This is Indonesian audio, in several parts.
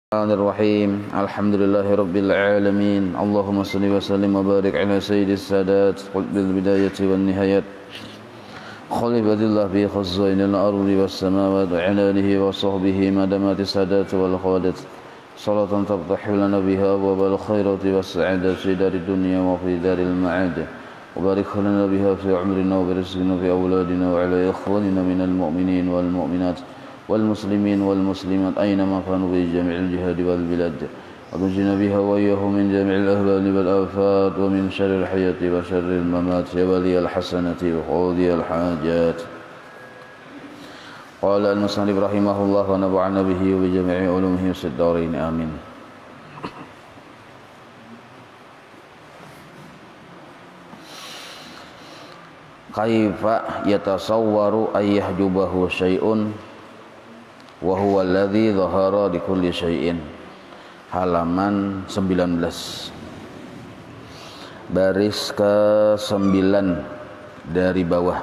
Bismillahirrahmanirrahim. Alhamdulillahirabbil alamin. Allahumma shalli wa sallim wa barik ala sayyidis sadat bil bidayati wan nihayat. Khalifatillah bi khazainil ardi was samawati wa ala alihi wa sahbihi madamati sadat wal khawadat. Salatan tabtahu lana biha wa bal khairati was sa'adati dari dunya wa fi daril ma'ad. Wa barik lana biha fi umrina wa rizqina fi auladina wa ala ikhwanina minal mu'minin wal mu'minat. والمسلمين والمسلمات أينما كانوا في جميع الجهاد والبلاد وتنجنا بها وإياهم من جميع الأهوال والآفات ومن شر الحياة وشر الممات يا ولي الحسنة وقاضي الحاجات. قال المصنف رحمه الله ونفعنا به وبجميع علومه في الدارين آمين. Kaifa yatasawwaru ayyahjubahu syai'un wa huwa alladhi dhahara li kulli syai'in. Halaman 19 baris ke-9 dari bawah.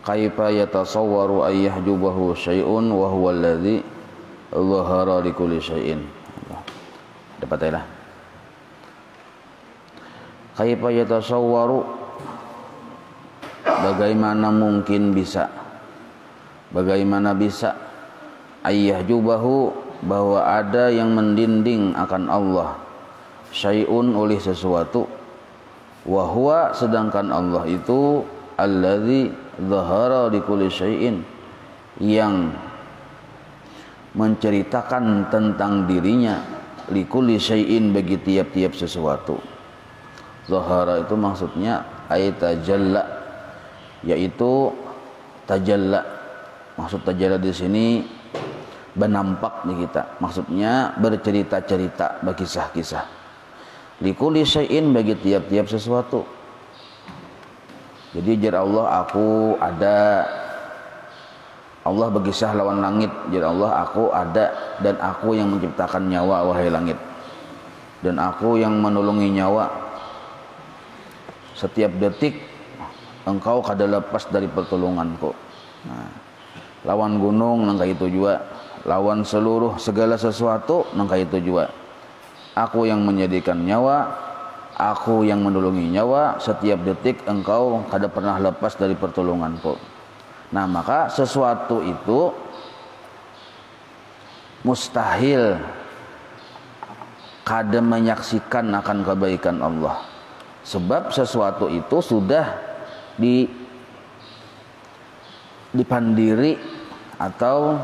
Kaifa yatasawwaru ayyahjubahu syai'un wa huwa alladhi dhahara li kulli syai'in. Dapat ya lah. Kaifa yatasawwaru, bagaimana mungkin bisa, bagaimana bisa ayyahjubahu, bahwa ada yang mendinding akan Allah, syai'un oleh sesuatu, wa huwa, sedangkan Allah itu alladzi dhahara li kulli syai'in, yang menceritakan tentang dirinya, li kulli syai'in, bagi tiap-tiap sesuatu. Zahara itu maksudnya tajalla, yaitu tajalla. Maksud tajalla di sini bernampak di kita. Maksudnya bercerita-cerita, berkisah-kisah. Likulli syai'in, bagi tiap-tiap sesuatu. Jadi jar Allah, aku ada. Allah berkisah lawan langit. Jar Allah, aku ada dan aku yang menciptakan nyawa, wahai langit. Dan aku yang menolongi nyawa. Setiap detik engkau kada lepas dari pertolonganku. Nah, lawan gunung nangka itu juga, lawan seluruh segala sesuatu nangka itu juga. Aku yang menjadikan nyawa, aku yang menolongi nyawa. Setiap detik engkau kada pernah lepas dari pertolonganku. Nah, maka sesuatu itu mustahil kada menyaksikan akan kebaikan Allah. Sebab sesuatu itu sudah dipandiri atau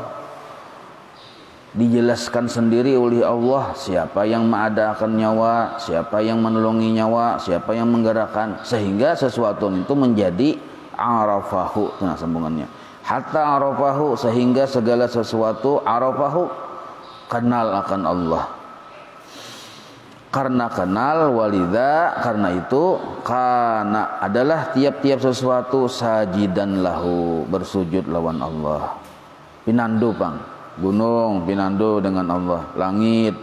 dijelaskan sendiri oleh Allah, siapa yang mengadakan nyawa, siapa yang menolongi nyawa, siapa yang menggerakkan, sehingga sesuatu itu menjadi arafahu. Nah, sambungannya hatta arafahu, sehingga segala sesuatu arafahu, kenal akan Allah. Karena kenal, walidha, karena itu, karena adalah tiap-tiap sesuatu sajidan lahu, bersujud lawan Allah. Pinandu pang, gunung pinandu dengan Allah, langit,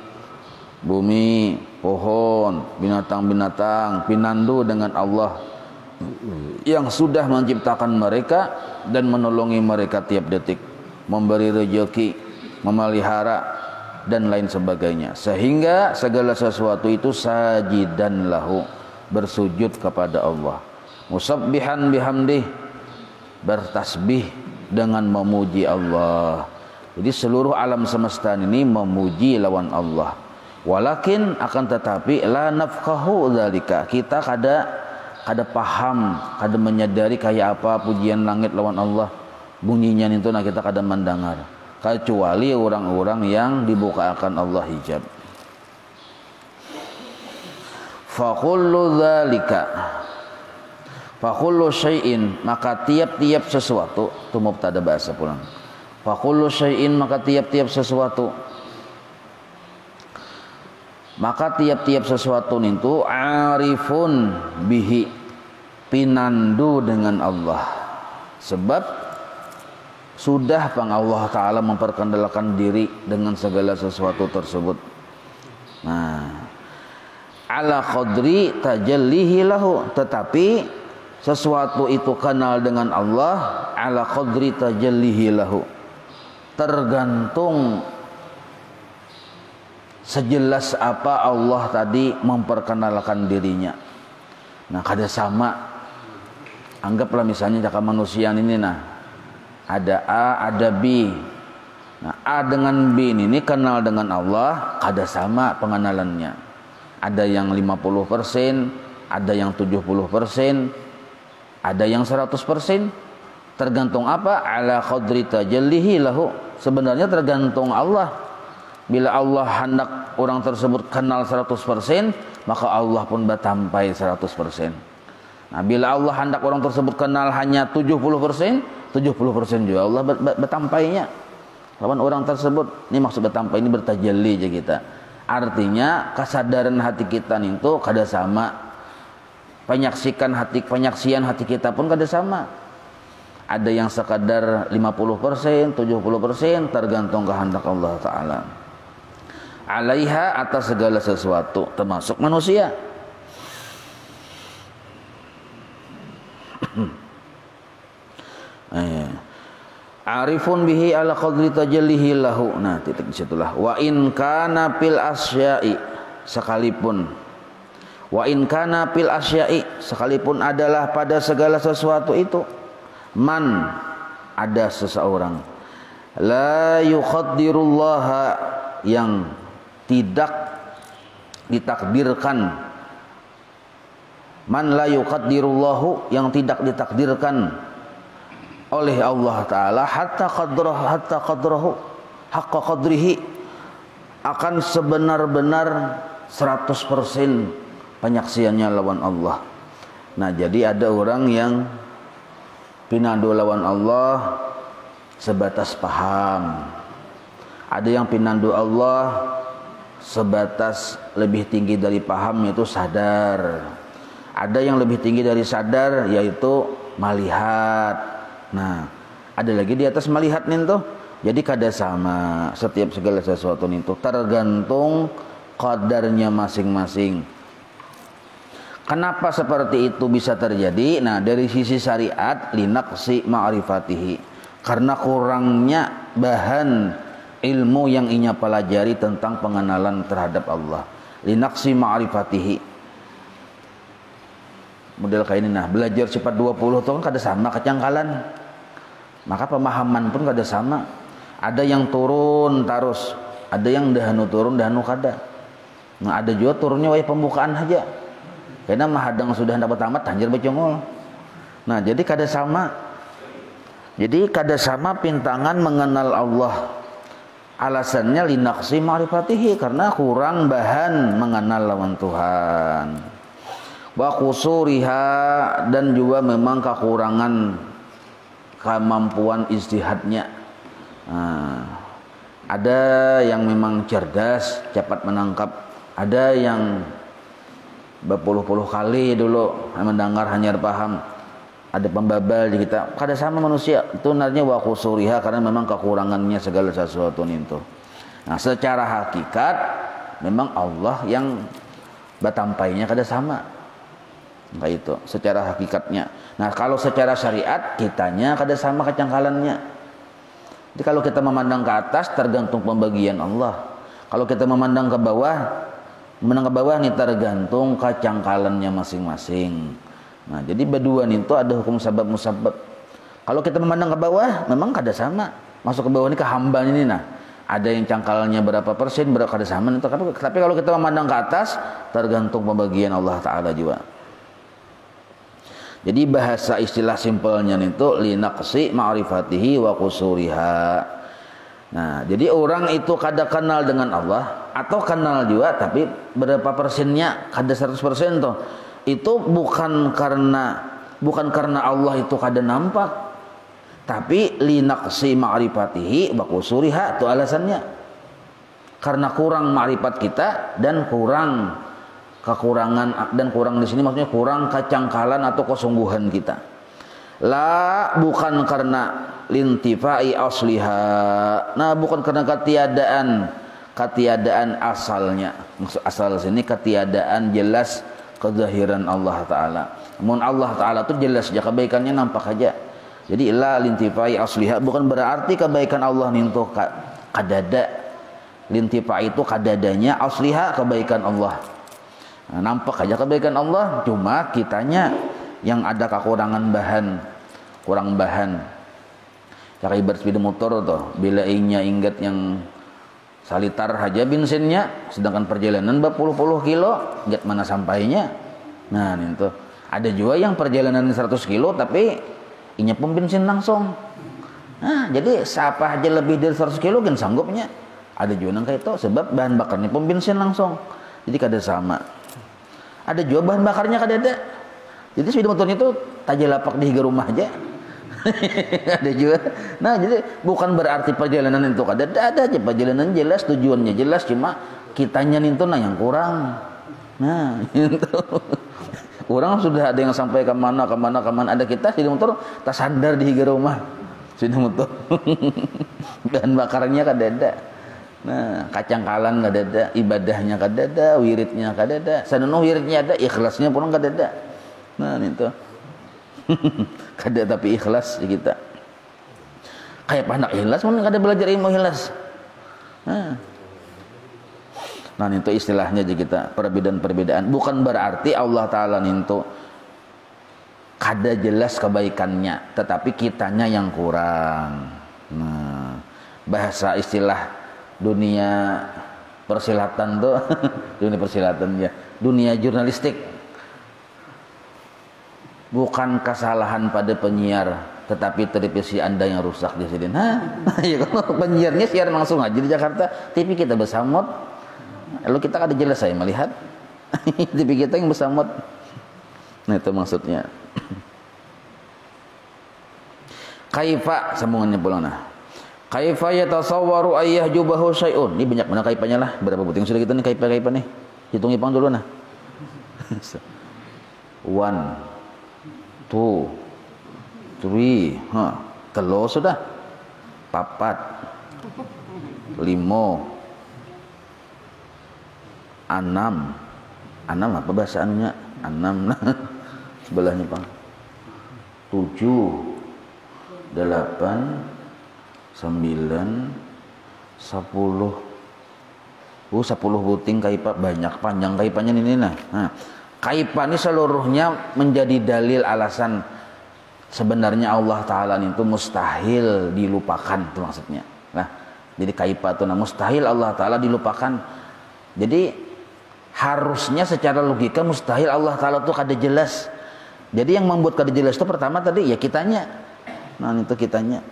bumi, pohon, binatang-binatang pinandu dengan Allah yang sudah menciptakan mereka dan menolongi mereka tiap detik, memberi rezeki, memelihara dan lain sebagainya, sehingga segala sesuatu itu sajidan lahu, bersujud kepada Allah, musabbihan bihamdih, bertasbih dengan memuji Allah. Jadi seluruh alam semesta ini memuji lawan Allah. Walakin, akan tetapi, la nafqahu dzalika, kita kada paham, kada menyadari kayak apa pujian langit lawan Allah, bunyinya itu nah kita kada mendengar, kecuali orang-orang yang dibukakan Allah hijab. Fakullu dzalika, fakullu syai'in, maka tiap-tiap sesuatu, itu mubtada bahasa pulang. Fakullu syai'in, maka tiap-tiap sesuatu, maka tiap-tiap sesuatu itu arifun bihi, pinandu dengan Allah. Sebab sudah pang Allah Ta'ala memperkenalkan diri dengan segala sesuatu tersebut. Nah, ala qadri tajallihi lahu, tetapi sesuatu itu kenal dengan Allah ala qadri tajallihi lahu, tergantung sejelas apa Allah tadi memperkenalkan dirinya. Nah, kada sama. Anggaplah misalnya cakap manusia ini, nah ada A, ada B. Nah, A dengan B ini kenal dengan Allah, kada sama pengenalannya. Ada yang 50%, ada yang 70%, ada yang 100%. Tergantung apa? Ala qadri tajallihi lahu. Sebenarnya tergantung Allah. Bila Allah hendak orang tersebut kenal 100%, maka Allah pun batampai 100%. Nah, bila Allah hendak orang tersebut kenal hanya 70%, 70% juga Allah betampainya. Lawan orang tersebut, ini maksud betampai ini bertajalli aja kita. Artinya kesadaran hati kita itu kada sama. Penyaksian hati kita pun kada sama. Ada yang sekadar 50%, 70%, tergantung kehendak Allah Ta'ala. Alaiha, atas segala sesuatu, termasuk manusia. Arifun bihi ala qadri tajallihi lahu. Nah, titik di situlah. Wa in kana fil asya'i, sekalipun adalah pada segala sesuatu itu, man, ada seseorang, la yuqaddirullaha, yang tidak ditakdirkan, man la yuqaddirullahu, yang tidak ditakdirkan oleh Allah Ta'ala, hatta qadrahu haqqa qadrihi, akan sebenar-benar 100% penyaksiannya lawan Allah. Nah, jadi ada orang yang pinandu lawan Allah sebatas paham, ada yang pinandu Allah sebatas lebih tinggi dari paham, yaitu sadar. Ada yang lebih tinggi dari sadar, yaitu melihat. Nah, ada lagi di atas melihat nih tuh. Jadi kada sama setiap segala sesuatu itu, tergantung qadarnya masing-masing. Kenapa seperti itu bisa terjadi? Nah, dari sisi syariat, linaqsi ma'rifatihi, karena kurangnya bahan ilmu yang inya pelajari tentang pengenalan terhadap Allah. Linaqsi ma'rifatihi, model kayak ini. Nah, belajar cepat 20 tahun kada sama kecangkalan, maka pemahaman pun kada sama. Ada yang turun terus, ada yang dahanu turun dahanu kada. Nah, ada juga turunnya waya pembukaan aja, karena mahadang sudah hendak bertamat tanjir becongol. Nah, jadi kada sama. Jadi kada sama pintangan mengenal Allah. Alasannya linaqsi ma'rifatihi, karena kurang bahan mengenal lawan Tuhan. Wa qusuriha, dan juga memang kekurangan kemampuan ijtihadnya. Nah, ada yang memang cerdas, cepat menangkap, ada yang berpuluh-puluh kali dulu mendengar hanya paham, ada pembabal di kita. Kada sama manusia itu narnya wa qusuriha, karena memang kekurangannya segala sesuatu itu. Nah, secara hakikat memang Allah yang batampainya kada sama. Kayak itu secara hakikatnya. Nah, kalau secara syariat kitanya kada sama kecangkalannya. Jadi kalau kita memandang ke atas tergantung pembagian Allah. Kalau kita memandang ke bawah nih tergantung kecangkalannya masing-masing. Nah, jadi baduan itu ada hukum sabab musabab. Kalau kita memandang ke bawah memang kada sama. Masuk ke bawah ini ke hamba ini, nah ada yang cangkalnya berapa persen, berapa kada sama itu. Tapi kalau kita memandang ke atas tergantung pembagian Allah Ta'ala juga. Jadi bahasa istilah simpelnya itu linaqsi ma'rifatihi wa qusuriha. Nah, jadi orang itu kada kenal dengan Allah, atau kenal juga tapi berapa persennya kada 100% toh. Itu bukan karena Allah itu kada nampak, tapi linaqsi ma'rifatihi wa qusuriha, itu alasannya. Karena kurang ma'rifat kita dan kurang kekurangan, dan kurang di sini maksudnya kurang kecangkalan atau kesungguhan kita. La, bukan karena lintifai asliha. Nah, bukan karena ketiadaan ketiadaan asalnya. Maksud asal sini ketiadaan jelas kezahiran Allah Ta'ala. Namun Allah Ta'ala itu jelas saja kebaikannya nampak aja. Jadi la lintifai asliha bukan berarti kebaikan Allah nintu kadada. Lintifai itu kadadanya, asliha kebaikan Allah. Nah, nampak aja kebaikan Allah, cuma kitanya yang ada kekurangan bahan, kurang bahan. Kayak ibarat sepeda motor tuh, bila ingnya ingat yang salitar aja bensinnya, sedangkan perjalanan berpuluh-puluh kilo, ingat mana sampainya. Nah, itu ada juga yang perjalanan 100 kilo tapi inya pom bensin langsung. Nah, jadi siapa aja lebih dari 100 kilo kan sanggupnya. Ada juga yang kayak itu sebab bahan bakarnya pom bensin langsung. Jadi kada sama. Ada juga bahan bakarnya kada ada. Jadi sepeda motornya itu tajelapak di higa rumah aja. Ada juga. Nah, jadi bukan berarti perjalanan itu kada ada aja perjalanan jelas, tujuannya jelas, cuma kitanya itu yang kurang. Nah, itu. Orang sudah ada yang sampai ke mana ada kita sepeda motor tak sadar di higa rumah sepeda motor. Bahan bakarnya kada ada. Nah, kacang kalan kada ada, ibadahnya kada ada, wiridnya kada ada. Sanono wiridnya ada, ikhlasnya pun kada ada. Nah, itu. Kada tapi ikhlas kita. Kayak anak ikhlas pun kada belajar ilmu ikhlas. Nah, itu istilahnya aja kita perbedaan-perbedaan. Bukan berarti Allah Ta'ala itu kada jelas kebaikannya, tetapi kitanya yang kurang. Nah, bahasa istilah dunia persilatan tuh, dunia persilatan ya, dunia jurnalistik. Bukan kesalahan pada penyiar, tetapi televisi Anda yang rusak di sini. Ya kalau penyiarnya siaran langsung aja di Jakarta, TV kita bersamot. Lalu kita ada jelas saya melihat TV kita yang bersamot. Nah, itu maksudnya. Kaifa sambungannya pula nah. Kaifa yatasawwaru ayyahjubahu syai'un. Ini banyak mana kaifanya lah. Berapa buting sudah kita nih kaifa nih? Hitung ipang dulu nah. 1 2 3 telo sudah. 4 5 6 apa bahasa anunya? 6 sebelahnya Bang. 7 8 9 10. 10 buting kaipa banyak panjang kaipanya ini nah. Kaipa ini seluruhnya menjadi dalil alasan sebenarnya Allah Ta'ala itu mustahil dilupakan itu maksudnya. Nah, jadi kaipa itu mustahil Allah Ta'ala dilupakan. Jadi harusnya secara logika mustahil Allah Ta'ala itu kada jelas. Jadi yang membuat kada jelas itu pertama tadi ya kitanya. Nah, itu kitanya.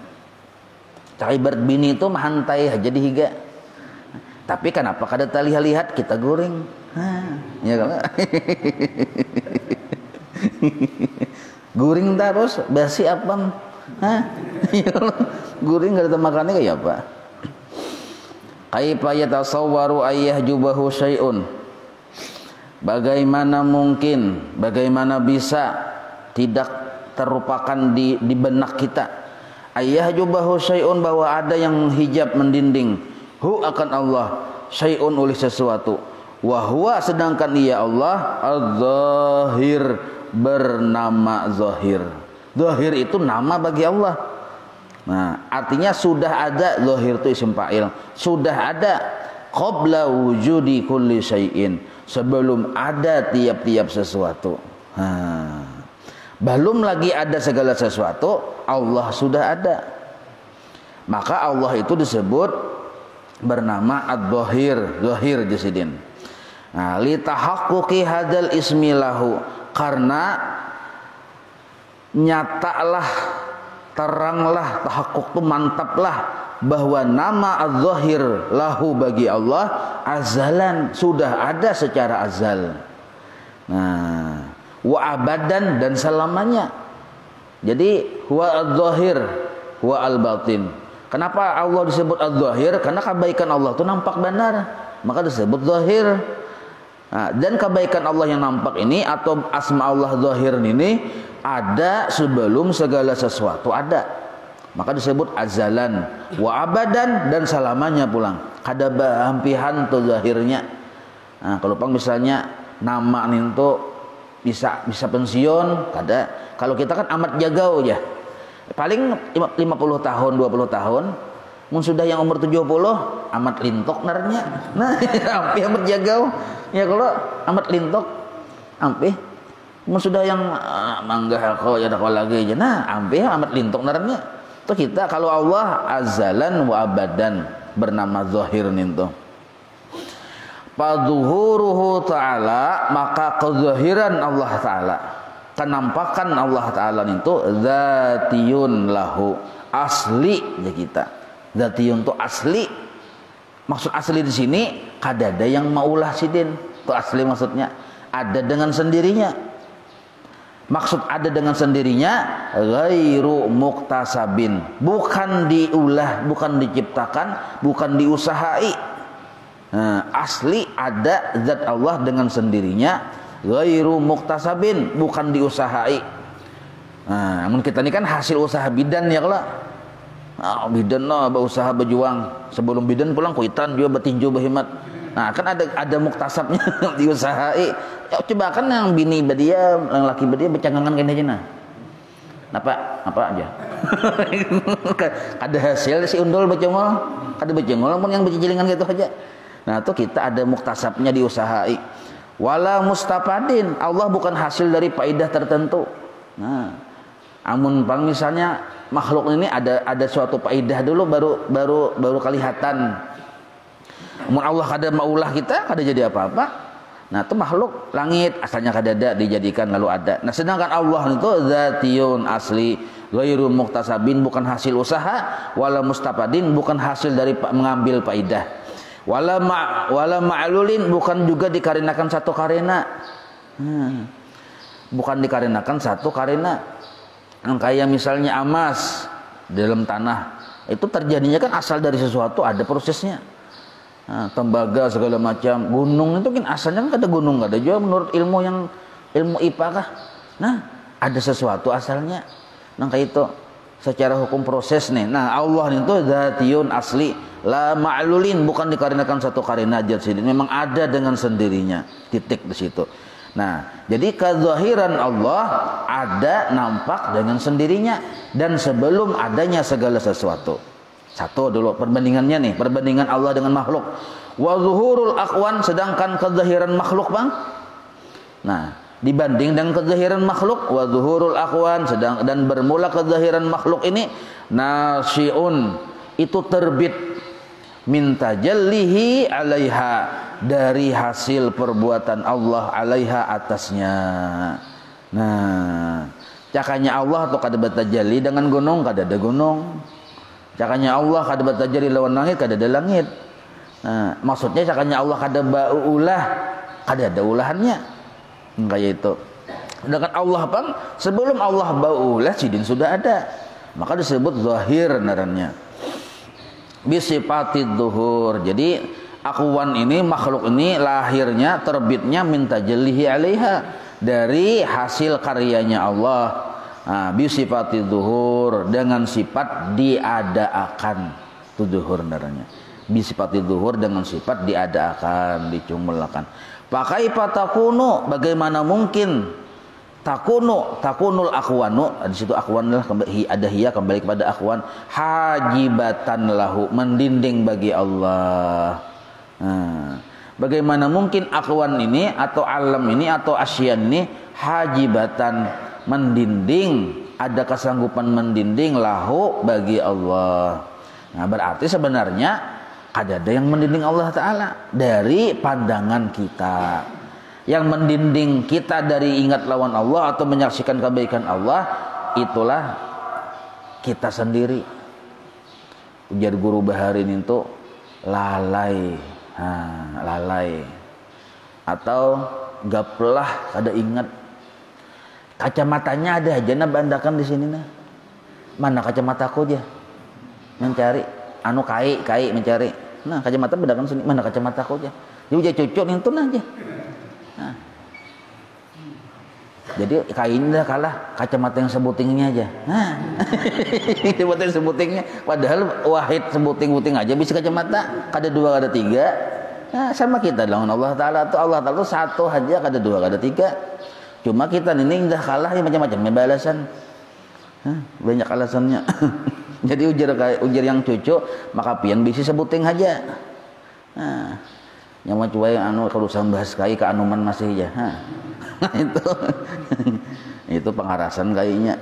Ibarat bini itu mahantai aja di higa. Tapi kenapa kada lihat kita goreng? Ya kan? Goreng terus basi apa? Goreng kada makannya kayak apa? Kaifa yatasawwaru ayyahjubahu syai'un. Bagaimana mungkin, bagaimana bisa tidak terlupakan di benak kita ayyahjubahu syai'un, bahwa ada yang menghijab mendinding hu akan Allah syai'un oleh sesuatu, wa huwa sedangkan ia Allah az-zahir bernama zahir. Zahir itu nama bagi Allah. Nah, artinya sudah ada, zahir itu isim fa'il, sudah ada qabla wujudi kulli syai'in, sebelum ada tiap-tiap sesuatu. Belum lagi ada segala sesuatu, Allah sudah ada. Maka Allah itu disebut bernama ad-zahir, zahir jasidin. Nah, li tahaqquqi hadzal ismi lahu, karena nyatalah, teranglah, tahakkuk itu mantaplah bahwa nama az-zahir lahu bagi Allah azalan, sudah ada secara azal. Nah, wa abadan, dan selamanya. Jadi huwa az-zahir huwa al-batin. Kenapa Allah disebut az-zahir? Karena kebaikan Allah itu nampak benar, maka disebut zahir. Nah, dan kebaikan Allah yang nampak ini atau asma Allah zahir ini ada sebelum segala sesuatu ada. maka disebut azalan wa abadan dan selamanya pulang. Kada hampihan tu zahirnya. Nah, kalau pang misalnya nama nintu bisa pensiun, kada. Kalau kita kan amat jagau ya. Paling 50 tahun, 20 tahun. Mun sudah yang umur 70 amat lintok narnya. Nah, ampi amat jagau. Ya kalau amat lintok ampi. Mun sudah yang mangga kau ya kau lagi aja. Nah, ampi amat lintok narnya. Tuh kita kalau Allah azalan wa abadan bernama zahir nintu. Fadhuhuruhu ta'ala, maka kezahiran Allah ta'ala, kenampakan Allah ta'ala itu zatiyun lahu, asli ya kita. Zatiyun itu asli. Maksud asli di sini kada ada yang maulah sidin. Itu asli maksudnya ada dengan sendirinya. Maksud ada dengan sendirinya ghairu muktasabin, bukan diulah, bukan diciptakan, bukan diusahai. Nah, asli ada zat Allah dengan sendirinya ghairu muktasabin, bukan diusahai. Nah, namun kita ini kan hasil usaha bidan ya kalau. Nah, bidan no berusaha berjuang, sebelum bidan pulang kuitan dia bertinju berhemat. Nah, kan ada muktasabnya diusahai. Ya, coba kan yang bini bedia, yang laki bedia bercangangan kena aja nah. Apa aja. Ada hasil si undul bercengol, kada bercengol pun yang bercilingan gitu aja. Nah, tuh kita ada muktasabnya diusahai. Wala mustapadin, Allah bukan hasil dari faedah tertentu. Nah, amun pang misalnya makhluk ini ada suatu faedah dulu baru kelihatan. Amun Allah kada maulah kita kada jadi apa-apa. Nah, itu makhluk langit asalnya kada ada dijadikan lalu ada. Nah, sedangkan Allah itu zatiyun asli, ghairu muktasabin bukan hasil usaha, wala mustapadin bukan hasil dari mengambil faedah. Wala ma'lulin bukan juga dikarenakan satu karena. Bukan dikarenakan satu karena. Kayak misalnya emas dalam tanah, itu terjadinya kan asal dari sesuatu, ada prosesnya. Nah, tembaga segala macam, gunung itu kan asalnya kan ada gunung, ada juga menurut ilmu IPA kah. Nah, ada sesuatu asalnya. Nah, kayak itu secara hukum proses nih. Nah, Allah itu zatiyun asli, la ma'lulin bukan dikarenakan satu karena aja sini. Memang ada dengan sendirinya. Titik di situ. Nah, jadi kezahiran Allah ada nampak dengan sendirinya dan sebelum adanya segala sesuatu. Satu dulu perbandingannya nih, perbandingan Allah dengan makhluk. Wa zuhurul aqwan, sedangkan kezahiran makhluk, Bang. Nah, dibanding dengan kezahiran makhluk, wa zuhurul aqwan, dan bermula kezahiran makhluk ini nasyiun, itu terbit min tajallihi 'alaiha, dari hasil perbuatan Allah 'alaiha atasnya. Nah, cakanya Allah atau kada batajalli dengan gunung, kada ada gunung. Cakanya Allah kada batajalli lawan langit, kada ada langit. Nah, maksudnya cakanya Allah kada baulah, kada ada ulahannya. Kayak itu. Sedangkan Allah pang sebelum Allah baulah sidin sudah ada. Maka disebut zahir narannya. Bisifati zuhur. Jadi akwan ini, makhluk ini lahirnya, terbitnya min tajallihi 'alaiha, dari hasil karyanya Allah. Nah, bisifati zuhur, dengan sifat diadakan. Itu zuhur naranya. Bisifati zuhur dengan sifat diadakan, dicumulakan. Pakai patakunu, bagaimana mungkin takunul akwanu, di situ akwan ada hiya kembali kepada akwan, hajibatan lahu, mendinding bagi Allah. Nah, bagaimana mungkin akwan ini atau alam ini atau asyan ini hajibatan, mendinding, ada kesanggupan mendinding lahu bagi Allah. Nah, berarti sebenarnya ada yang mendinding Allah Ta'ala dari pandangan kita. Yang mendinding kita dari ingat lawan Allah atau menyaksikan kebaikan Allah, itulah kita sendiri. Ujar guru Baharin itu lalai. Nah, lalai atau gaplah kada ingat. Kacamatanya ada aja nah bandakan di sini nah. Mana kacamataku aja? Mencari anu kai mencari. Nah, kacamata bandakan sini. Mana kacamataku aja? Dia udah cocok itu nah aja. Nah. Jadi kainnya kalah kacamata yang sebutingnya aja. Nah, kacamata yang sebutingnya. Padahal wahid sebuting-buting aja bisa kacamata. Kada dua, kada tiga. Nah, sama kita dengan Allah Ta'ala tuh. Allah Ta'ala tuh satu aja, kada dua, kada tiga. Cuma kita ini udah kalah ya macam-macam alasan. Banyak alasannya. Jadi ujar yang cucu maka pian bisa sebuting aja. Nah, yang mau cuai kalau usah bahas kai ke anuman masih ya. Itu pengarasan kayaknya.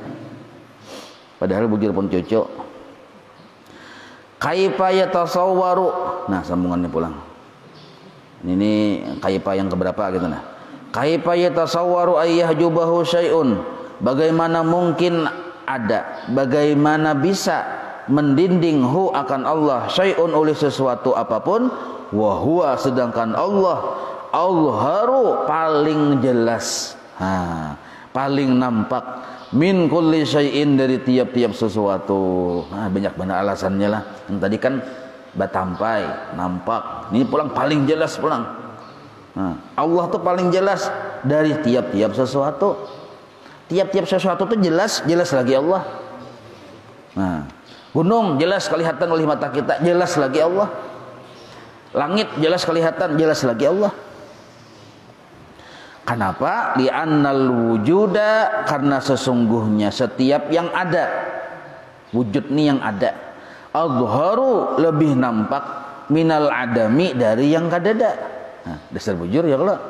Padahal bujur pun cucu. Kaifa yatasawwaru. Nah, sambungannya pulang. Ini kaifa yang keberapa gitu nah. Kaifa yatasawwaru ayyahjubahu syai'un. Bagaimana mungkin ada, bagaimana bisa mendinding hu akan Allah syai'un oleh sesuatu apapun, wa huwa sedangkan Allah Al-haru paling jelas, paling nampak min kulli syai'in dari tiap-tiap sesuatu. Banyak benar alasannya lah. Yang tadi kan batampai, nampak. Ini pulang paling jelas pulang. Allah tuh paling jelas dari tiap-tiap sesuatu. Tiap-tiap sesuatu tuh jelas lagi Allah. Gunung jelas kelihatan oleh mata kita, jelas lagi Allah. Langit jelas kelihatan, jelas lagi Allah. Kenapa? Li'annal wujuda, karena sesungguhnya setiap yang ada, wujud ini yang ada, adharu lebih nampak minal adami dari yang kadada. Dasar bujur ya kalau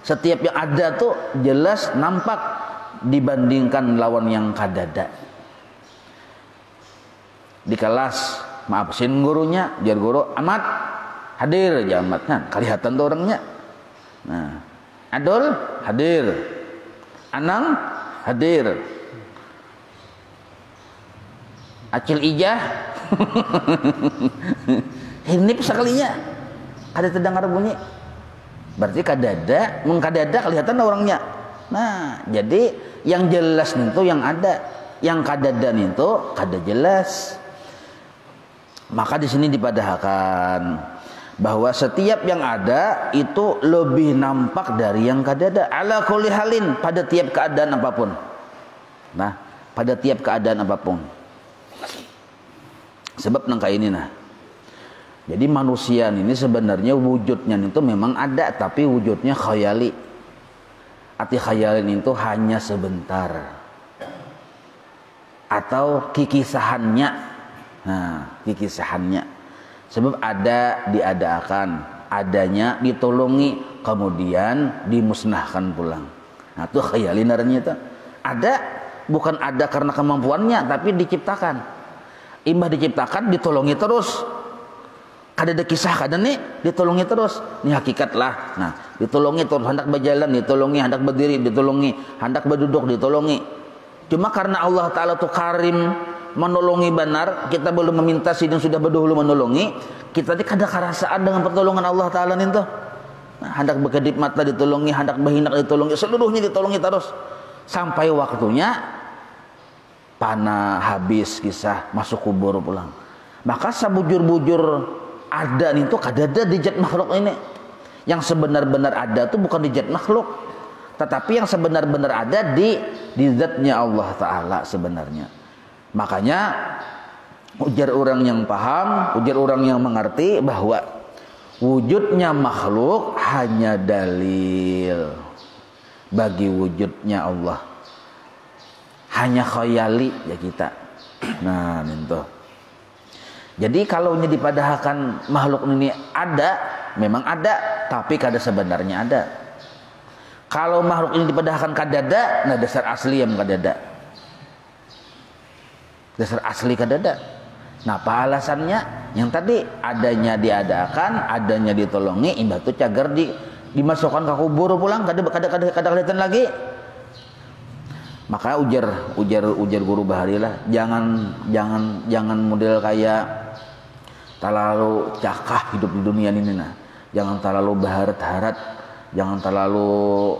setiap yang ada tuh jelas nampak dibandingkan lawan yang kadada. Di kelas maafin gurunya, jar guru amat hadir aja amat, kelihatan tuh orangnya. Adol hadir, Anang hadir, Acil Ijah ini sekalinya ada terdengar bunyi, berarti kadada, mengkadada kelihatan orangnya. Nah, jadi yang jelas itu yang ada, yang kadada itu kada jelas. Maka di sini dipadahkan bahwa setiap yang ada itu lebih nampak dari yang kadada. Ala kulli halin, pada tiap keadaan apapun. Nah, pada tiap keadaan apapun. Sebab nangka ini nah. Jadi manusia ini sebenarnya wujudnya itu memang ada, tapi wujudnya khayali. Arti khayalin itu hanya sebentar. Atau kikisahannya. Nah, kikisahannya. Sebab ada diadakan, adanya ditolongi, kemudian dimusnahkan pulang. Nah, itu khayalin artinya itu. Ada, bukan ada karena kemampuannya, tapi diciptakan. Imbah diciptakan, ditolongi terus. Kada ada kisah, kada nih, ditolongi terus. Ini hakikat lah. Nah, ditolongi terus, hendak berjalan, ditolongi, hendak berdiri, ditolongi, hendak berduduk, ditolongi. Cuma karena Allah Ta'ala tuh karim, menolongi benar, kita belum meminta sidin sudah berdahulu menolongi, kita ini kada kerasaan dengan pertolongan Allah Ta'ala itu. Hendak berkedip mata ditolongi, hendak berhinak ditolongi, seluruhnya ditolongi terus sampai waktunya panah habis, kisah masuk kubur pulang. Maka sabujur-bujur ada itu kadada di zat makhluk ini. Yang sebenar-benar ada itu bukan di zat makhluk, tetapi yang sebenar-benar ada di zatnya Allah Ta'ala sebenarnya. Makanya ujar orang yang paham, ujar orang yang mengerti bahwa wujudnya makhluk hanya dalil bagi wujudnya Allah. Hanya khayali ya kita. Nah, itu. Jadi kalau dipadahkan makhluk ini ada, memang ada, tapi kada sebenarnya ada. Kalau makhluk ini dipadahkan kadada, nah dasar asli yang kadada. Dasar asli kadada. Nah, apa alasannya? Yang tadi adanya diadakan, adanya ditolongi, imbah itu cagar dimasukkan ke kubur pulang, kada kelihatan lagi. Maka ujar guru Bahari lah, jangan model kayak terlalu cakah hidup di dunia ini nah. Jangan terlalu berharap-harap, jangan terlalu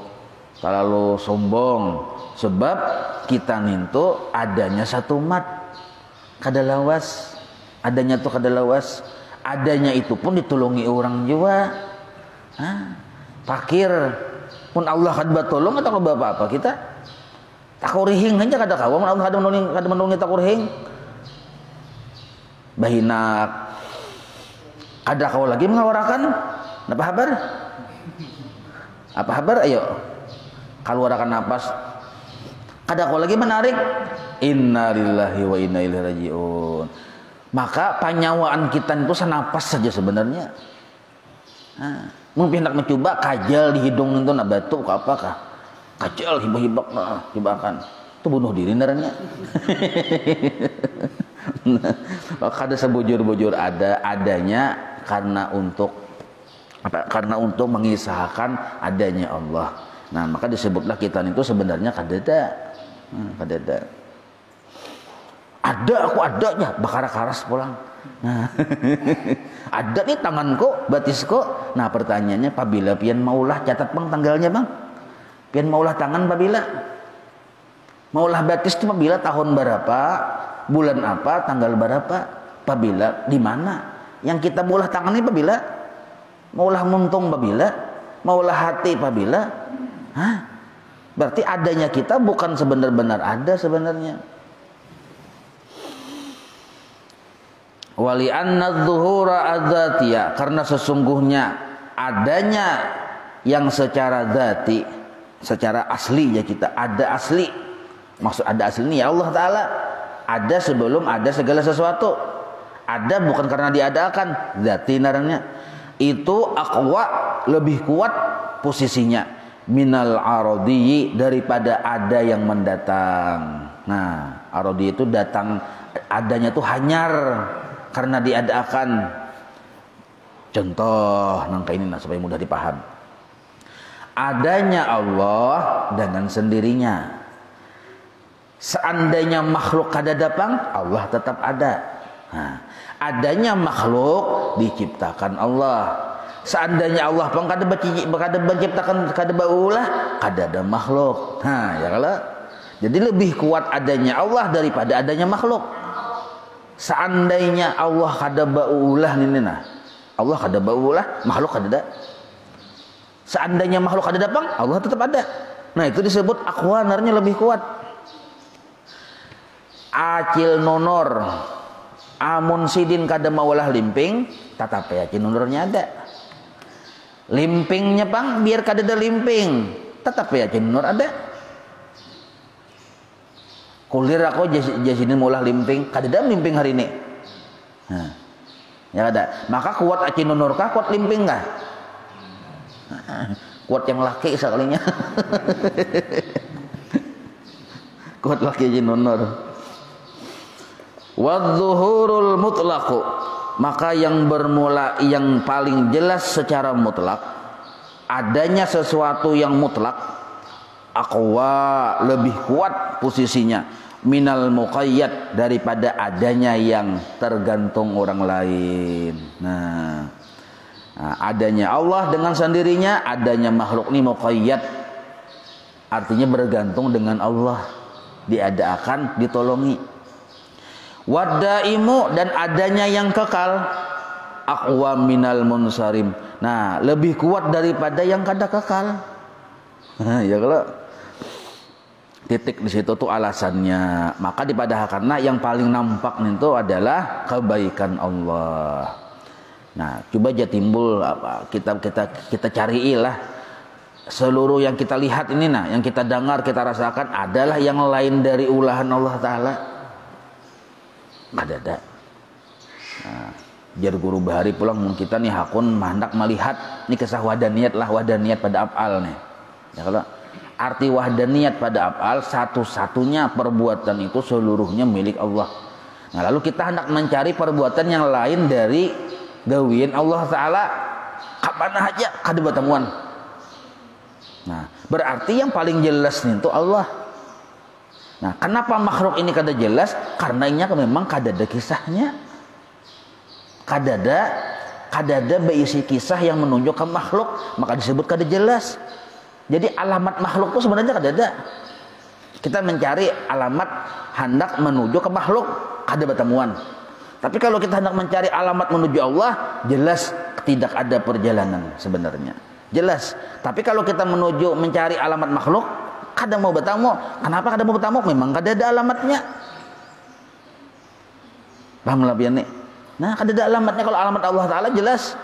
sombong, sebab kita nintu adanya satu mat. Kada lawas, adanya tuh kada lawas, adanya itu pun ditolongi orang juga. Fakir pun Allah kad batolong atau apa kita? takurihing hanya kada kawa mun kada menulungi takurihing bahinak kada kawa lagi mengawarakan apa kabar ayo keluarkan napas kada kawa lagi menarik innalillahi wa inna ilaihi rajiun. Maka penyawaan kita itu senapas saja sebenarnya. Mungkin hendak mencoba kajal di hidung itu nak batuk apakah kajal hibah-hibak hibakan itu bunuh diri naranya. Kada sebujur-bujur adanya karena untuk mengisahkan adanya Allah. Nah maka disebutlah kita itu sebenarnya kadada. Ada aku adanya bakara karas pulang. Nah, ada nih tanganku, batisku. Nah pertanyaannya, apabila pian maulah catat bang tanggalnya bang. Pian maulah tangan apabila, maulah batis itu apabila tahun berapa, bulan apa, tanggal berapa, apabila di mana. Yang kita maulah tangan ini apabila, maulah muntung apabila, maulah hati apabila. Berarti adanya kita bukan sebenar-benar ada sebenarnya. Wali anna dzuhura adzatiyah, karena sesungguhnya adanya yang secara dzati, secara asli ya kita ada asli. Maksud ada asli ini ya Allah Ta'ala ada sebelum ada segala sesuatu. Ada bukan karena diadakan, dzati narangnya. Itu aqwa, lebih kuat posisinya minal arodi, daripada ada yang mendatang. Nah arodi itu datang, adanya itu hanyar karena diadakan. Contoh nangka ini supaya mudah dipaham. Adanya Allah dengan sendirinya. Seandainya makhluk kada datang, Allah tetap ada. Nah, adanya makhluk diciptakan Allah. Seandainya Allah pun kada menciptakan kada baulah, kada ada makhluk. Nah, ya kalau jadi lebih kuat adanya Allah daripada adanya makhluk. Seandainya Allah kada baulah ini nah. Allah kada baulah, makhluk kada ada. Seandainya makhluk kada datang, Allah tetap ada. Nah, itu disebut aqwa, narnya lebih kuat. Acil nonor. Amun sidin kada maulah limping, tetapi acil nonornya ada. Limpingnya bang, biar kada ada limping, tetapi acil nonor ada. Kulir aku jasinin maulah limping, kada ada limping hari ini. Nah, ya ada. Maka kuat acin nonor kah, kuat limping kah? Kuat yang laki sekalinya. Kuat laki acin nonor. Wadzuhurul mutlaqu, maka yang bermula yang paling jelas secara mutlak, adanya sesuatu yang mutlak, aqwa, lebih kuat posisinya minal muqayyad, daripada adanya yang tergantung orang lain. Nah, adanya Allah dengan sendirinya, adanya makhluk ini muqayyad, artinya bergantung dengan Allah, diadakan, ditolongi. Waddaimu, dan adanya yang kekal, aqwa minal munsarim. Nah, lebih kuat daripada yang kada kekal. Ya kalau titik di situ tuh alasannya. Maka karena yang paling nampak itu adalah kebaikan Allah. Nah, coba aja timbul apa kita carilah seluruh yang kita lihat ini, nah, yang kita dengar, kita rasakan adalah yang lain dari ulahan Allah Ta'ala. Ada. Nah, biar guru bahari pulang kita nih hakun hendak melihat nih kisah wadaniyat pada af'al nih. Ya kalau arti wahdaniyat pada af'al, satu-satunya perbuatan itu seluruhnya milik Allah. Nah, lalu kita hendak mencari perbuatan yang lain dari gawian Allah Ta'ala, kapan aja kada bertemuan. Nah, berarti yang paling jelas itu Allah. Nah, kenapa makhluk ini kada jelas? Karena ini memang kada ada kisahnya. Kada ada berisi kisah yang menunjukkan makhluk, maka disebut kada jelas. Jadi alamat makhluk itu sebenarnya kada ada. Kita mencari alamat hendak menuju ke makhluk, kada bertemuan. Tapi kalau kita hendak mencari alamat menuju Allah, jelas tidak ada perjalanan sebenarnya. Jelas. Tapi kalau kita mencari alamat makhluk, Kada mau bertamu. Kenapa kada mau bertamu? Memang kada ada alamatnya. Paham lah nih. Nah, kada ada alamatnya. Kalau alamat Allah Ta'ala jelas.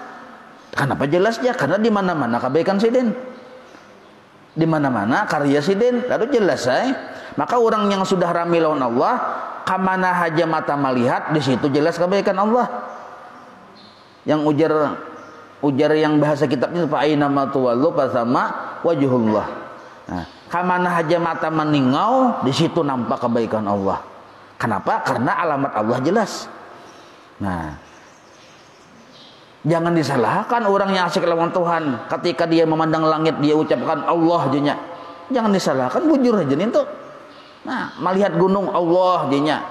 Kenapa jelasnya? Karena di mana-mana kebaikan sidin. Di mana-mana karya sidin. Lalu jelas Maka orang yang sudah rami lawan Allah, kamana haja mata melihat, di situ jelas kebaikan Allah. Yang ujar yang bahasa kitabnya fa aina ma tuwallu fasama wajhullah. Nah, kamana haja mata meningau, di situ nampak kebaikan Allah. Kenapa? Karena alamat Allah jelas. Nah, jangan disalahkan orang yang asik lawan Tuhan. Ketika dia memandang langit, dia ucapkan Allah jenya. Jangan disalahkan, bujur aja nih tuh. Nah, melihat gunung Allah jenya.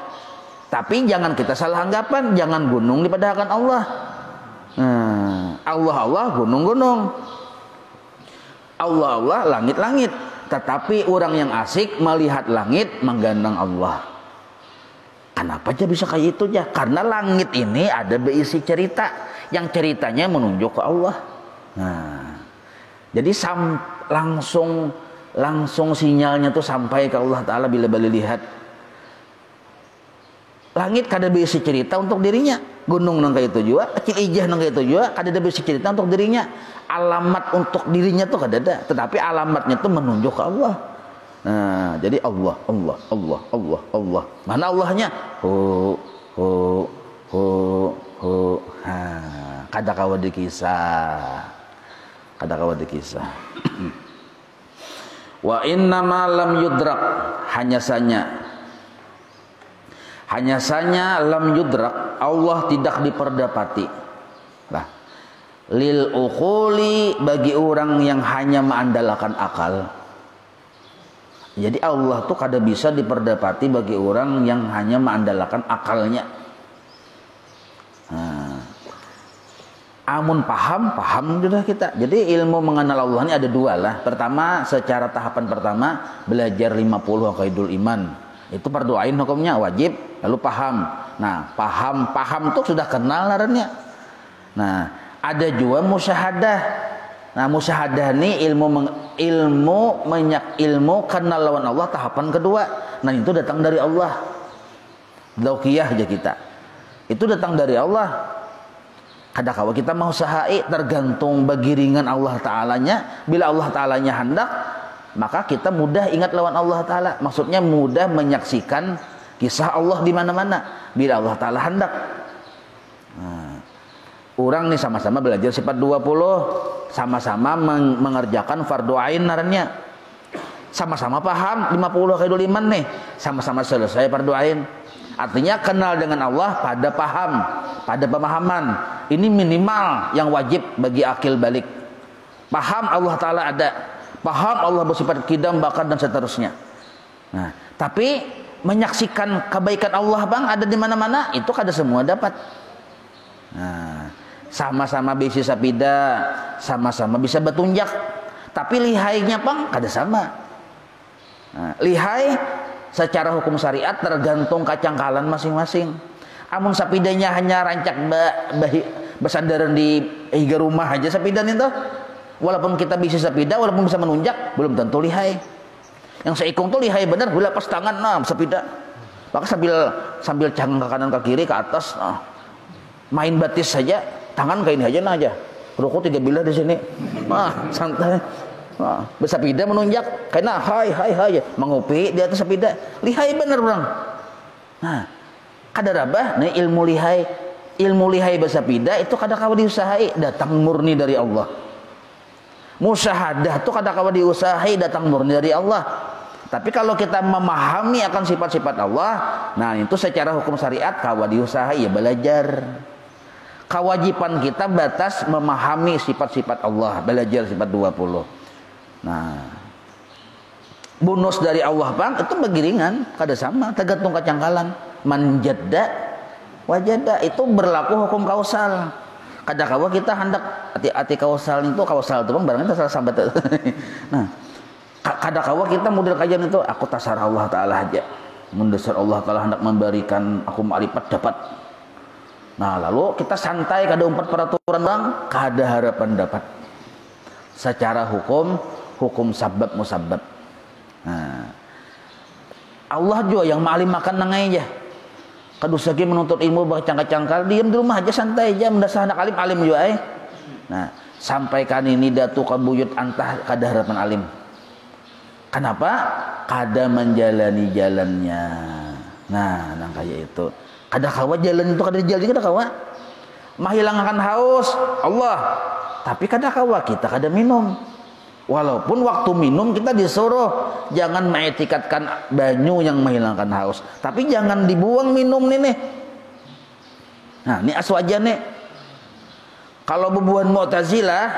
Tapi jangan kita salah anggapan, jangan gunung dipadahkan Allah. Allah Allah gunung-gunung, Allah Allah langit-langit. Tetapi orang yang asik melihat langit menggandang Allah. Kenapa aja bisa kayak itu aja? Karena langit ini ada berisi cerita, yang ceritanya menunjuk ke Allah. Nah, jadi langsung sinyalnya tuh sampai ke Allah Ta'ala bila balik lihat. Langit kada berisi cerita untuk dirinya, gunung nang kayak itu juga, kecil ijah nang kayak itu juga, kada ada berisi cerita untuk dirinya. Alamat untuk dirinya tuh kada ada, tetapi alamatnya tuh menunjuk ke Allah. Nah, jadi Allah. Mana Allahnya? Kada kawa dikisah. Wa inna ma lam yudrak, hanya saja lam yudrak, Allah tidak diperdapati. Nah, lil ukhuli, bagi orang yang hanya mengandalkan akal. Jadi Allah tuh kada bisa diperdapati bagi orang yang hanya mengandalkan akalnya. Nah, amun paham sudah kita. Jadi ilmu mengenal Allah ini ada dua lah. Pertama, secara tahapan pertama belajar 50 aqaidul iman. Itu fardu ain hukumnya wajib, lalu paham. Nah, paham tuh sudah kenal laranya. Nah, ada juga musyahadah. Nah, musyahadah ini ilmu kenal lawan Allah tahapan kedua. Nah, itu datang dari Allah. Dzauqiyah aja kita. Itu datang dari Allah. Kadang-kadang kita mau usahai, tergantung bagiringan Allah Ta'alanya. Bila Allah Ta'alanya hendak, maka kita mudah ingat lawan Allah Ta'ala. Maksudnya mudah menyaksikan kisah Allah di mana-mana bila Allah Ta'ala hendak. Nah, orang nih sama-sama belajar sifat 20, sama-sama mengerjakan fardu ain narannya, sama-sama paham 50 aqaidul iman nih, sama-sama selesai fardu ain. Artinya kenal dengan Allah pada paham, pada pemahaman. Ini minimal yang wajib bagi akil balik. Paham Allah Ta'ala ada, paham Allah bersifat qidam, bakat dan seterusnya. Nah, tapi menyaksikan kebaikan Allah bang ada di mana-mana, itu kada semua dapat. Nah, sama-sama bisa sapida, sama-sama bisa betunjak, tapi lihainya bang kada sama. Nah, lihai secara hukum syariat tergantung kacangkalan masing-masing. Amun sapidanya hanya rancak besandaran di higa rumah aja sapidan itu, walaupun kita bisa sapida, walaupun bisa menunjak, belum tentu lihai. Yang seikung tuh lihai benar bila pas tangan sapida, maka sambil cangkang ke kanan ke kiri ke atas, main batis saja, tangan kayak ini aja ruku 3 bilah di sini, santai. Bersapida menunjak karena hai mengopi di atas sapida, lihai bener bang. Nah, kada rabah nih ilmu lihai bersapida itu kada kawa diusahai, datang murni dari Allah. Musyahadah tuh kada kawa diusahai, datang murni dari Allah. Tapi kalau kita memahami akan sifat-sifat Allah, nah itu secara hukum syariat kawa diusahai, ya belajar. Kewajiban kita batas memahami sifat-sifat Allah, belajar sifat 20. Nah, bonus dari Allah bang itu bagiringan kada sama, tergantung kacangkalan. Manjadda wajada, itu berlaku hukum kausal. Kadang-kadang kita hendak hati-hati kausal itu bang barangnya terserah sambat. Nah, kadang-kadang kita model kajian itu aku tasar Allah Ta'ala aja, mendasar Allah Ta'ala hendak memberikan aku ma'rifat dapat. Nah, lalu kita santai kada umpat peraturan bang, kada harapan dapat. Secara hukum sabab musabab. Nah, Allah juga yang maalim makan nangai aja. Kadusaki menuntut ilmu bercangkal-cangkal, diam di rumah aja santai aja, mendasar anak alim juga Nah, sampaikan ini datu kabuyut antah kada harapan alim. Kenapa? Kada menjalani jalannya. Nah, nang kayak itu. Kada kawa jalan itu kada jalan kada kawa. Menghilangkan haus Allah. Tapi kada kawa kita kada minum. Walaupun waktu minum kita disuruh jangan mengetikatkan banyu yang menghilangkan haus, tapi jangan dibuang minum nih. Nah, ini aswaja nih. Kalau bebuan Mu'tazilah,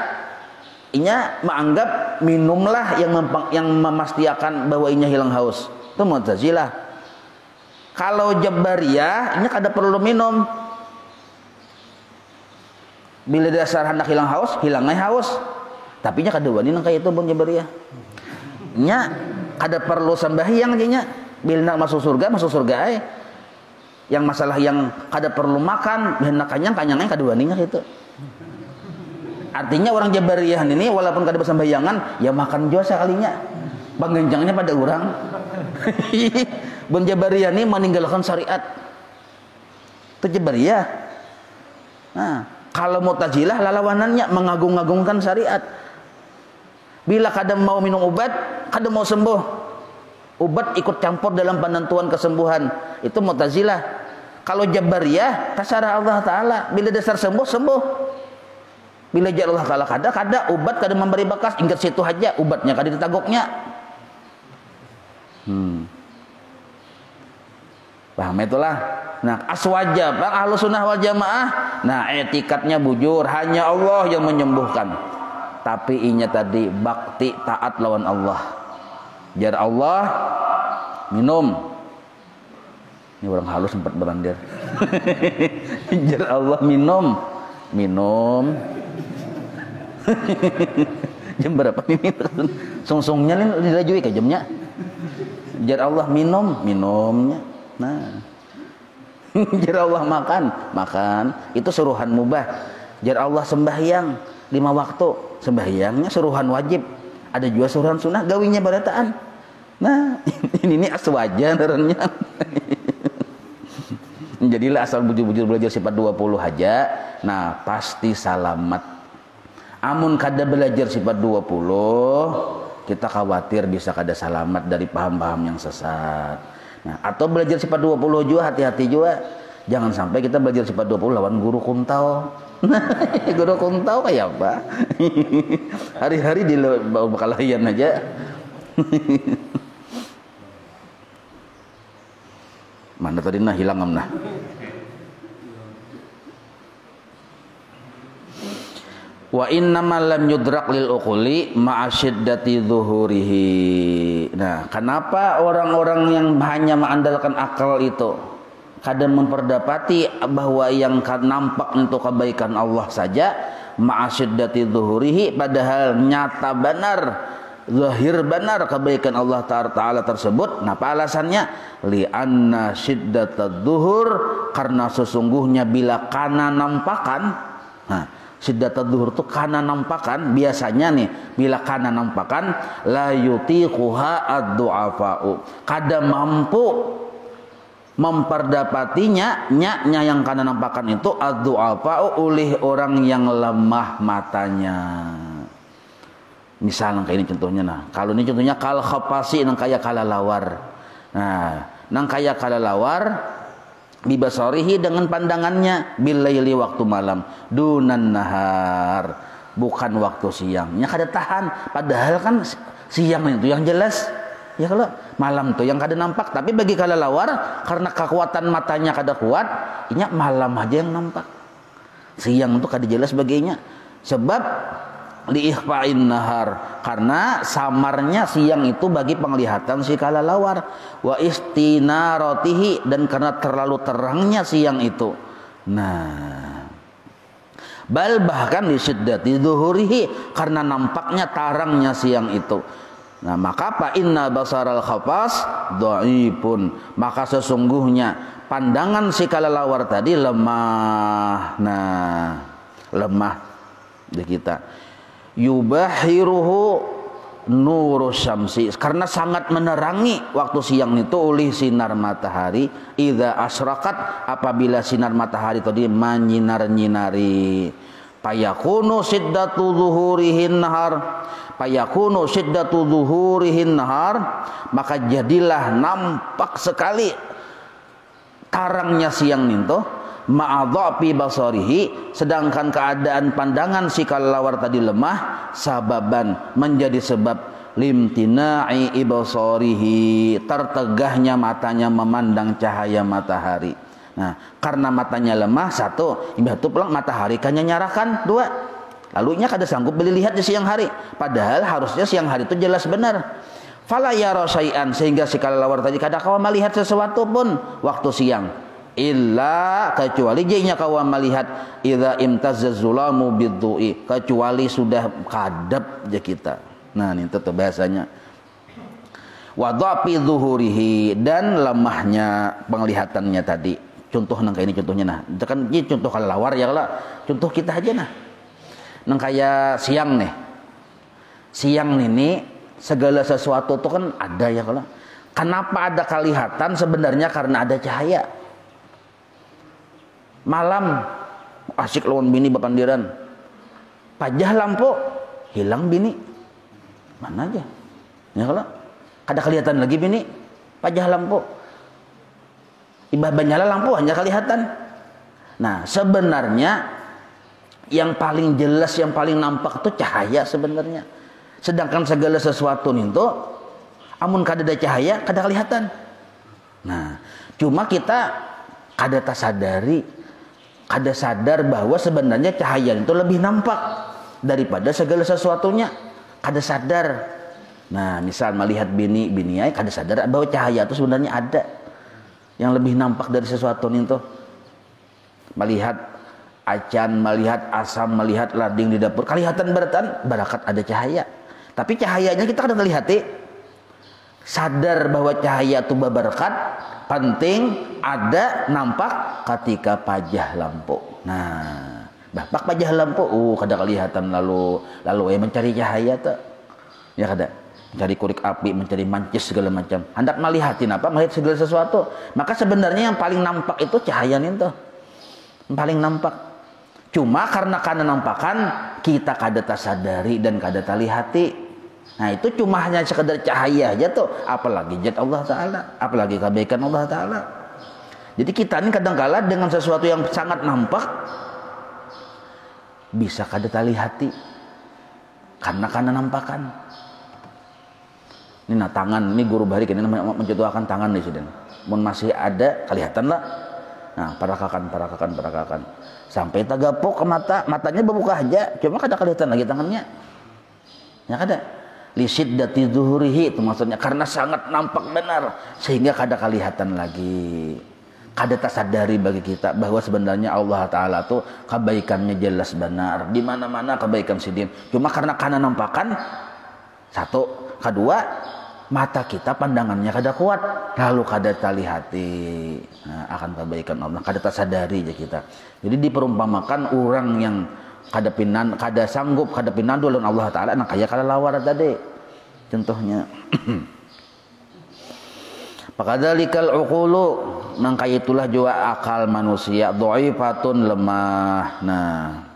inya menganggap minumlah yang memastikan bahwa inya hilang haus. Itu Mu'tazilah. Kalau Jabariyah, inya kada perlu minum. Bila dasar hendak hilang haus, hilangnya haus. Tapi nya kada wani nang kayak itu Bang Jabariyah. Nya kada perlu sembahyang nya. Bila nak masuk surga Yang masalah yang kada perlu makan, hendak kanyangnya kada wani nya gitu. Artinya orang Jabariyah ini walaupun kada bersembahyangan, ya makan juga sekalinya. Panggenjangnya pada orang. Bang Jabariyah ini meninggalkan syariat. Itu Jabariyah. Nah, kalau Mu'tazilah lalawanannya mengagung-agungkan syariat. Bila kadang mau minum obat, kadang mau sembuh, obat ikut campur dalam penentuan kesembuhan. Itu Mu'tazilah. Kalau Jabariyah, tasara Allah Ta'ala. Bila dasar sembuh, sembuh. Bila jatuh Allah Ta'ala kada obat kada memberi bekas, ingat situ aja obatnya kada ditagoknya. Paham itulah. Nah, aswaja Bang Ahlus Sunnah wal Jamaah. Nah, etikatnya bujur, hanya Allah yang menyembuhkan. Tapi inya tadi bakti taat lawan Allah. Jar Allah minum. Ini orang halus sempat berandir. Jar Allah minum. Jam berapa ini? Sungsungnya dirajui ke jamnya. Jar Allah minumnya. Nah. Jar Allah makan. Itu suruhan mubah. Jar Allah sembahyang 5 waktu. Sembahyangnya suruhan wajib. Ada juga suruhan sunnah gawinya barataan. Nah, ini aswaja nerenya. Jadilah asal bujur-bujur belajar sifat 20 aja. Nah, pasti selamat. Amun kada belajar sifat 20, kita khawatir bisa kada selamat dari paham-paham yang sesat. Nah, atau belajar sifat 20 juga hati-hati juga. Jangan sampai kita belajar sifat 20 lawan guru kuntau. Guru kuntau kayak apa? Hari-hari di bakalayan aja. Mana tadi hilang amnah. Wa innamal lam yudrak lil uquli ma'asyiddati zuhurihi. Nah, kenapa orang-orang yang hanya mengandalkan akal itu kadang memperdapati bahwa yang nampak untuk kebaikan Allah saja ma'asyiddati zuhurihi, padahal nyata benar, zahir benar kebaikan Allah Ta'ala tersebut. Nah, apa alasannya? Li'anna syiddatadz zuhur, karena sesungguhnya bila kana nampakan. Nah, syiddatadz zuhur itu kana nampakan, biasanya nih bila kana nampakan la yutiquha ad-du'afa'u, kada mampu memperdapatinya nya yang kana nampakan itu ad-du'afa'u oleh orang yang lemah matanya. Misal kayak ini contohnya. Nah, kalau ini contohnya kal khafasi nang kaya kalalawar. Nah, nang kaya kalalawar bibasarihi dengan pandangannya bilaili waktu malam dunan nahar, bukan waktu siangnya kada tahan, padahal kan siang itu yang jelas ya, kalau malam tuh yang kada nampak. Tapi bagi kalalawar karena kekuatan matanya kada kuat, inya malam aja yang nampak, siang itu kada jelas baginya. Sebab liikhfa'in nahar, karena samarnya siang itu bagi penglihatan si kalalawar, wa istinaratihi, dan karena terlalu terangnya siang itu. Nah, bal bahkan li syiddati zuhurihi, karena nampaknya tarangnya siang itu. Nah, maka fa inna basaral khafas dhaifun, maka sesungguhnya pandangan si kalalawar tadi lemah. Nah, lemah di kita. Yubahiruhu nurus syamsi, karena sangat menerangi waktu siang itu oleh sinar matahari. Idza asraqat, apabila sinar matahari tadi menyinar-nyinari. Payakunu siddatu zuhurihin nahar, payakunu siddatu zuhurihin nahar, maka jadilah nampak sekali tarangnya siang itu, ma'adhafi basarihi, sedangkan keadaan pandangan si kalawar tadi lemah, sababan, menjadi sebab limtina'i ibasarihi, tertegahnya matanya memandang cahaya matahari. Nah, karena matanya lemah, satu, itu pulang matahari kanya nyarahkan, dua, lalunya kada sanggup beli lihat di siang hari, padahal harusnya siang hari itu jelas benar. Fala yara syai'an, sehingga si kalawar tadi kada kawa melihat sesuatu pun waktu siang, illa, kecuali jadinya kawa melihat idza imtazzaz zulamu biddu'i, kecuali sudah kadap je kita. Nah, ini tuh bahasanya. Wa dhafi zuhurihi, dan lemahnya penglihatannya tadi. Contoh nang kayak ini contohnya, nah itu kan ini contoh kalawar ya lah, contoh kita aja nah. Nang kayak siang nih. Siang ini segala sesuatu itu kan ada ya kalau. Kenapa ada kelihatan? Sebenarnya karena ada cahaya. Malam asik lawan bini bapandiran, pajah lampu hilang bini, mana aja ya kalau kada kelihatan lagi bini, pajah lampu, ibah banyala lampu hanya kelihatan. Nah, sebenarnya yang paling jelas, yang paling nampak itu cahaya sebenarnya. Sedangkan segala sesuatu itu amun kada ada cahaya kada kelihatan. Nah, cuma kita kada tasadari, kada sadar bahwa sebenarnya cahaya itu lebih nampak daripada segala sesuatunya. Kada sadar. Nah, misal melihat bini ay kada sadar bahwa cahaya itu sebenarnya ada yang lebih nampak dari sesuatu itu. Melihat acan, melihat asam, melihat lading di dapur, kelihatan barakat ada cahaya. Tapi cahayanya kita kada terlihati. Sadar bahwa cahaya itu berberkat, penting ada nampak ketika pajah lampu. Nah, bapak pajah lampu, kada kelihatan lalu mencari cahaya tuh. Ya kada, mencari kurik api, mencari mancis segala macam. Hendak melihatin apa? Melihat segala sesuatu. Maka sebenarnya yang paling nampak itu cahaya itu. Yang paling nampak. Cuma karena nampakan kita kada tasadari dan kada talihati. Nah, itu cuma hanya sekedar cahaya aja tuh, apalagi zat Allah Ta'ala, apalagi kebaikan Allah Ta'ala. Jadi kita ini kadang-kala dengan sesuatu yang sangat nampak bisa kada talihati karena nampakan. Ini nah tangan, ini guru barik ini mencontohkan tangan di sini. Mun masih ada kelihatan lah. Nah, parakakan. Sampai tagapok ke matanya berbuka aja, cuma kada kelihatan lagi tangannya. Ya kada. Lisiddati zuhurihi, itu maksudnya karena sangat nampak benar sehingga kada kelihatan lagi. Kada tasadari bagi kita bahwa sebenarnya Allah Ta'ala tuh kebaikannya jelas benar, di mana-mana kebaikan sidin. Cuma karena nampakan, satu, kedua, mata kita pandangannya kada kuat, lalu kada talihati akan kebaikan Allah, kada tasadari aja kita. Jadi diperumpamakan orang yang kada sanggup kadepin nandul Allah Ta'ala, nah kaya kada lawar tadi contohnya. Pakadzalikal uqulu, nang kaya itulah juga akal manusia dhaifatun lemah. Nah,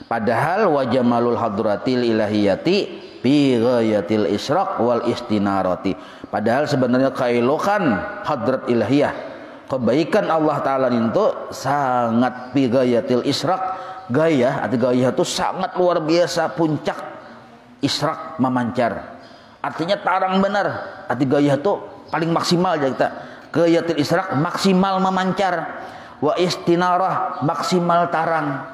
padahal wa jamalul hadratil ilahiyati bi ghayatil isyraq wal istinarati. Padahal sebenarnya keelokan hadrat ilahiyah, kebaikan Allah Ta'ala itu sangat bi ghayatil isyraq. Gaya itu sangat luar biasa, puncak israk memancar, artinya tarang benar. Arti gaya itu paling maksimal aja kita. Gayatil israk maksimal memancar, wa istinarah maksimal tarang.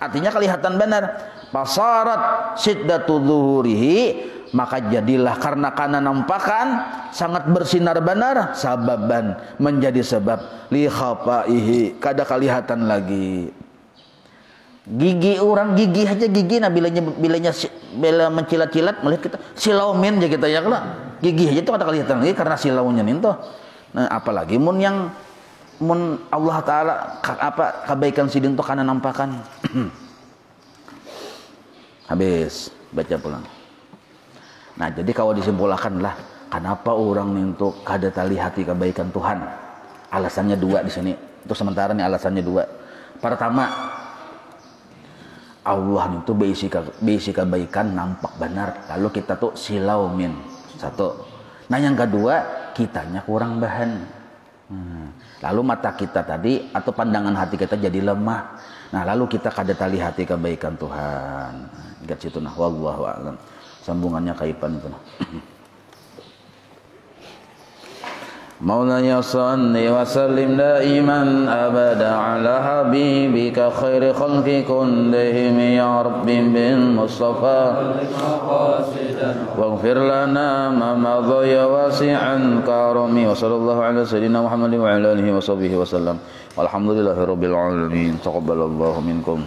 Artinya kelihatan benar. Pasarat siddatu zuhurihi, maka jadilah karena nampakan sangat bersinar benar, sababan menjadi sebab li khafaihi, kada kelihatan lagi. Gigi orang, gigi aja gigi, nah bila mencilat-cilat melihat kita silaumin aja kita ya kalau gigi aja itu kada kelihatan lagi karena silaunya itu. Nah, apalagi mun Allah Ta'ala kebaikan sidin itu karena nampakan. Habis baca pulang. Nah, jadi kalau disimpulkan lah, kenapa orang itu kada tali hati kebaikan Tuhan? Alasannya dua di sini. Untuk sementara nih alasannya dua. Pertama, Allah itu beisi kebaikan nampak benar. Lalu kita tuh silau min. Satu. Nah yang kedua, kitanya kurang bahan. Lalu mata kita tadi atau pandangan hati kita jadi lemah. Nah lalu kita kada tali hati kebaikan Tuhan. Ingat situ nah. Wallahu a'lam. Sambungannya kaipan itu nah. Maulana salli wa sallim daiman abada ala habibika khairi khalqi kullihim ya rabbi bil mustafa waghfir lana ma madha ya wasi'an karami wa sallallahu ala sayyidina Muhammadin wa ala alihi wa sahbihi wa sallam walhamdulillahi rabbil alamin taqabbalallahu minkum.